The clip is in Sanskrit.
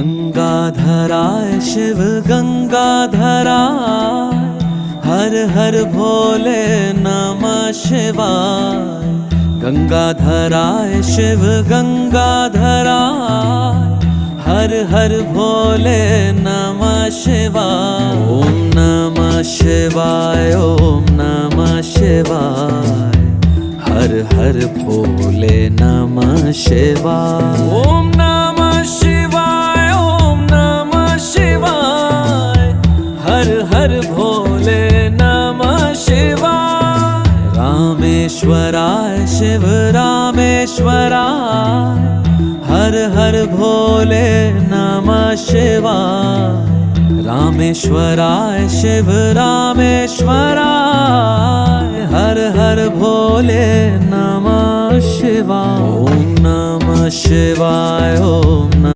गंगाधराय शिव गंगाधराय, हर हर भोले नमः शिवाय। गंगाधराय शिव गंगाधराय, हर हर भोले नमः शिवाय। ओम नमः शिवाय, ओम नमः शिवाय, हर हर भोले नमः शिवाय। ओम नमः शिवाय, ओम नमः शिवाय, हर हर भोले नमः शिवाय। रामेश्वराय शिव रामेश्वराय, हर हर भोले नमः शिवाय। रामेश्वराय शिव रामेश्वराय, हर हर भोले नमः शिवाय। ओम नमः शिवाय, ओम